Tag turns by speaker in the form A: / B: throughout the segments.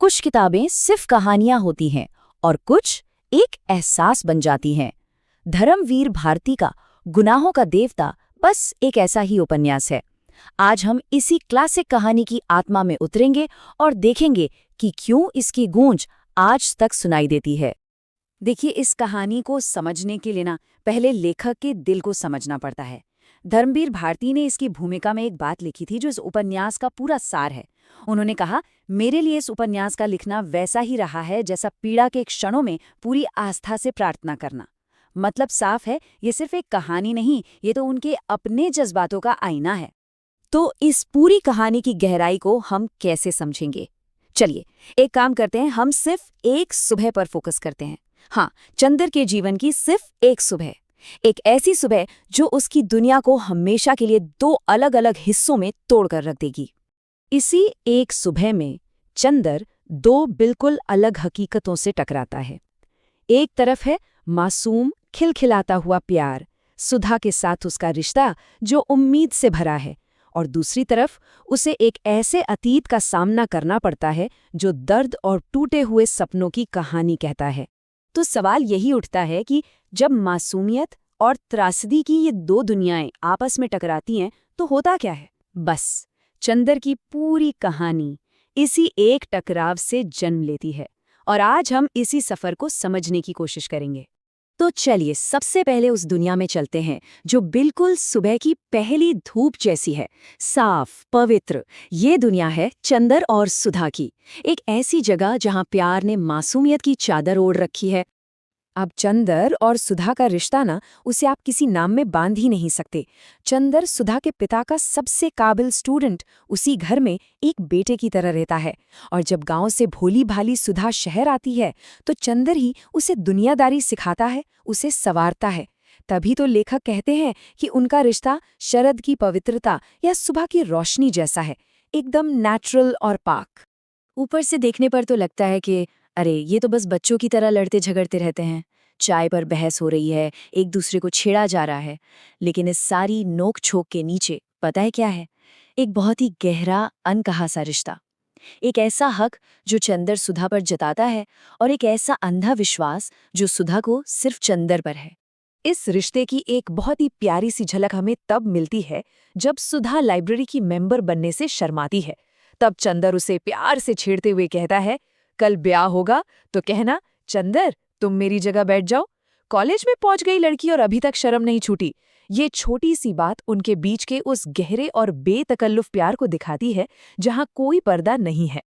A: कुछ किताबें सिर्फ कहानियां होती हैं और कुछ एक एहसास बन जाती हैं। धर्मवीर भारती का गुनाहों का देवता बस एक ऐसा ही उपन्यास है। आज हम इसी क्लासिक कहानी की आत्मा में उतरेंगे और देखेंगे कि क्यों इसकी गूंज आज तक सुनाई देती है। देखिए, इस कहानी को समझने के लिए पहले लेखक के दिल को समझना पड़ता है। धर्मवीर भारती ने इसकी भूमिका में एक बात लिखी थी जो इस उपन्यास का पूरा सार है। उन्होंने कहा, मेरे लिए इस उपन्यास का लिखना वैसा ही रहा है जैसा पीड़ा के क्षणों में पूरी आस्था से प्रार्थना करना। मतलब साफ है, ये सिर्फ एक कहानी नहीं, ये तो उनके अपने जज्बातों का आईना है। तो इस पूरी कहानी की गहराई को हम कैसे समझेंगे? चलिए एक काम करते हैं, हम सिर्फ एक सुबह पर फोकस करते हैं। हाँ, चंदर के जीवन की सिर्फ एक सुबह, एक ऐसी सुबह जो उसकी दुनिया को हमेशा के लिए दो अलग अलग हिस्सों में तोड़कर रख देगी। इसी एक सुबह में चंदर दो बिल्कुल अलग हकीकतों से टकराता है। एक तरफ है मासूम खिलखिलाता हुआ प्यार, सुधा के साथ उसका रिश्ता जो उम्मीद से भरा है, और दूसरी तरफ उसे एक ऐसे अतीत का सामना करना पड़ता है जो दर्द और टूटे हुए सपनों की कहानी कहता है। तो सवाल यही उठता है कि जब मासूमियत और त्रासदी की ये दो दुनियाएं आपस में टकराती हैं तो होता क्या है? बस चंदर की पूरी कहानी इसी एक टकराव से जन्म लेती है, और आज हम इसी सफर को समझने की कोशिश करेंगे। तो चलिए सबसे पहले उस दुनिया में चलते हैं जो बिल्कुल सुबह की पहली धूप जैसी है, साफ, पवित्र। ये दुनिया है चंदर और सुधा की, एक ऐसी जगह जहां प्यार ने मासूमियत की चादर ओढ़ रखी है। अब चंदर और सुधा का रिश्ता उसे आप किसी नाम में बांध ही नहीं सकते। चंदर सुधा के पिता का सबसे काबिल स्टूडेंट, उसी घर में एक बेटे की तरह रहता है, और जब गांव से भोली भाली सुधा शहर आती है तो चंदर ही उसे दुनियादारी सिखाता है, उसे संवारता है। तभी तो लेखक कहते हैं कि उनका रिश्ता शरद की पवित्रता या सुबह की रोशनी जैसा है, एकदम नेचुरल और पाक। ऊपर से देखने पर तो लगता है कि अरे ये तो बस बच्चों की तरह लड़ते झगड़ते रहते हैं, चाय पर बहस हो रही है, एक दूसरे को छेड़ा जा रहा है। लेकिन इस सारी नोक झोंक के नीचे पता है क्या है? एक बहुत ही गहरा अनकहा सा रिश्ता, एक ऐसा हक जो चंदर सुधा पर जताता है, और एक ऐसा अंधा विश्वास जो सुधा को सिर्फ चंदर पर है। इस रिश्ते की एक बहुत ही प्यारी सी झलक हमें तब मिलती है जब सुधा लाइब्रेरी की मेंबर बनने से शर्माती है। तब चंदर उसे प्यार से छेड़ते हुए कहता है, कल ब्याह होगा तो कहना चंदर तुम मेरी जगह बैठ जाओ। कॉलेज में पहुंच गई लड़की और अभी तक शर्म नहीं छूटी। ये छोटी सी बात उनके बीच के उस गहरे और बेतकल्लुफ प्यार को दिखाती है जहां कोई पर्दा नहीं है।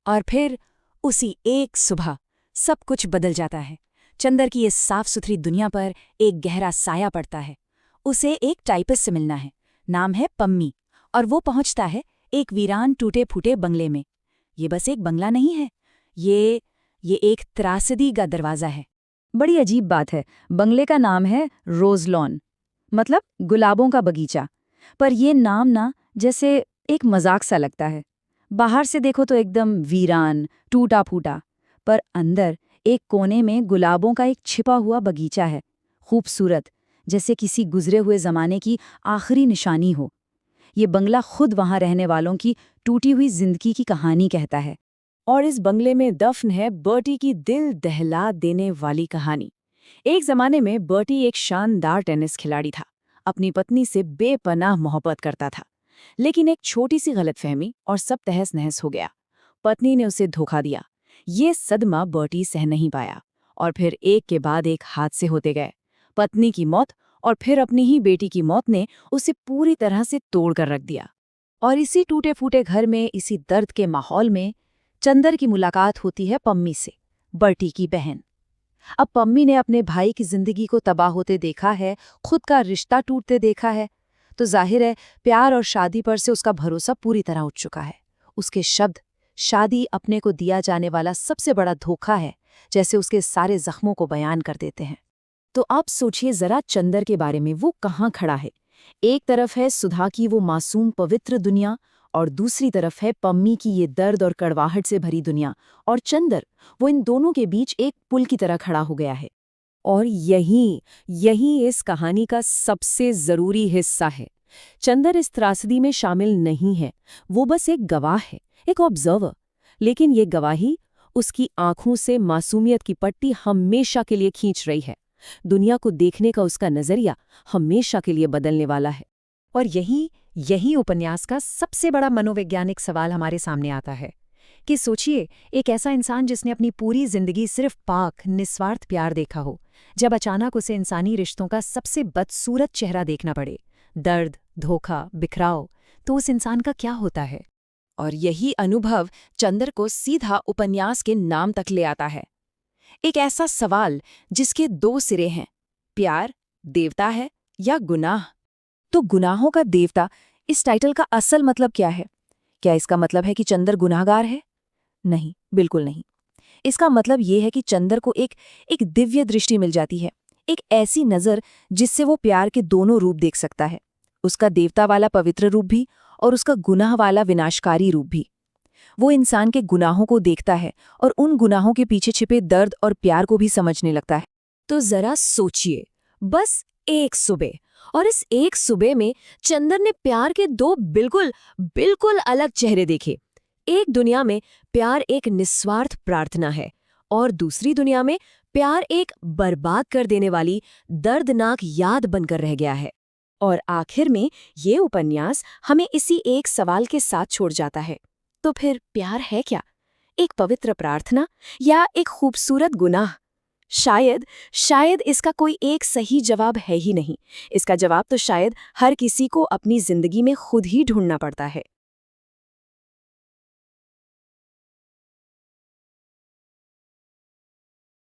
A: और फिर उसी एक सुबह सब कुछ बदल जाता है। चंदर की इस साफ सुथरी दुनिया पर एक गहरा साया पड़ता है। उसे एक टाइपिस्ट से मिलना है, नाम है पम्मी, और वो पहुंचता है एक वीरान टूटे फूटे बंगले में। ये बस एक बंगला नहीं है, ये एक त्रासदी का दरवाज़ा है। बड़ी अजीब बात है, बंगले का नाम है रोज लॉन, मतलब गुलाबों का बगीचा। पर ये नाम जैसे एक मजाक सा लगता है। बाहर से देखो तो एकदम वीरान, टूटा फूटा, पर अंदर एक कोने में गुलाबों का एक छिपा हुआ बगीचा है, खूबसूरत, जैसे किसी गुजरे हुए ज़माने की आखिरी निशानी हो। ये बंगला खुद वहाँ रहने वालों की टूटी हुई जिंदगी की कहानी कहता है। और इस बंगले में दफन है बर्टी की दिल दहला देने वाली कहानी। एक जमाने में बर्टी एक शानदार टेनिस खिलाड़ी था, अपनी पत्नी से बेपनाह मोहब्बत करता था। लेकिन एक छोटी सी गलतफहमी और सब तहस नहस हो गया। पत्नी ने उसे धोखा दिया। ये सदमा बर्टी सह नहीं पाया, और फिर एक के बाद एक हादसे होते गए। पत्नी की मौत और फिर अपनी ही बेटी की मौत ने उसे पूरी तरह से तोड़ कर रख दिया। और इसी टूटे फूटे घर में, इसी दर्द के माहौल में चंदर की मुलाकात होती है पम्मी से, बर्टी की बहन। अब पम्मी ने अपने भाई की जिंदगी को तबाह होते देखा है, खुद का रिश्ता टूटते देखा है, तो जाहिर है प्यार और शादी पर से उसका भरोसा पूरी तरह उठ चुका है। उसके शब्द, शादी अपने को दिया जाने वाला सबसे बड़ा धोखा है, जैसे उसके सारे जख्मों को बयान कर देते हैं। तो अब सोचिए जरा चंदर के बारे में, वो कहाँ खड़ा है? एक तरफ है सुधा की वो मासूम पवित्र दुनिया, और दूसरी तरफ है पम्मी की ये दर्द और कड़वाहट से भरी दुनिया। और चंदर, वो इन दोनों के बीच एक पुल की तरह खड़ा हो गया है। और यही इस कहानी का सबसे जरूरी हिस्सा है। चंदर इस त्रासदी में शामिल नहीं है, वो बस एक गवाह है, एक ऑब्जर्वर।
B: लेकिन ये गवाही उसकी आंखों से मासूमियत की पट्टी हमेशा के लिए खींच रही है। दुनिया को देखने का उसका नजरिया हमेशा के लिए बदलने वाला है।
C: और यही उपन्यास का सबसे बड़ा मनोवैज्ञानिक सवाल हमारे सामने आता है कि सोचिए, एक ऐसा इंसान जिसने अपनी पूरी जिंदगी सिर्फ पाक निस्वार्थ प्यार देखा हो, जब अचानक उसे इंसानी रिश्तों का सबसे बदसूरत चेहरा देखना पड़े, दर्द, धोखा, बिखराव, तो उस इंसान का क्या होता है?
A: और यही अनुभव चंदर को सीधा उपन्यास के नाम तक ले आता है। एक ऐसा सवाल जिसके दो सिरे हैं, प्यार देवता है या गुनाह। तो गुनाहों का देवता, इस टाइटल का असल मतलब क्या है? क्या इसका मतलब है कि चंदर गुनाहगार है? नहीं, बिल्कुल नहीं। इसका मतलब ये है कि चंदर को एक दिव्य दृष्टि मिल जाती है, एक ऐसी नज़र जिससे वो प्यार के दोनों रूप देख सकता है, उसका देवता वाला पवित्र रूप भी और उसका गुनाह वाला विनाशकारी रूप भी। वो इंसान के गुनाहों को देखता है और उन गुनाहों के पीछे छिपे दर्द और प्यार को भी समझने लगता है। तो जरा सोचिए, बस एक सुबह, और इस एक सुबह में चंदर ने प्यार के दो बिल्कुल अलग चेहरे देखे। एक दुनिया में प्यार एक निस्वार्थ प्रार्थना है और दूसरी दुनिया में प्यार एक बर्बाद कर देने वाली दर्दनाक याद बनकर रह गया है। और आखिर में ये उपन्यास हमें इसी एक सवाल के साथ छोड़ जाता है, तो फिर प्यार है क्या? एक पवित्र प्रार्थना या एक खूबसूरत गुनाह? शायद इसका कोई एक सही जवाब है ही नहीं। इसका जवाब तो शायद हर किसी को अपनी जिंदगी में खुद ही ढूंढना पड़ता है।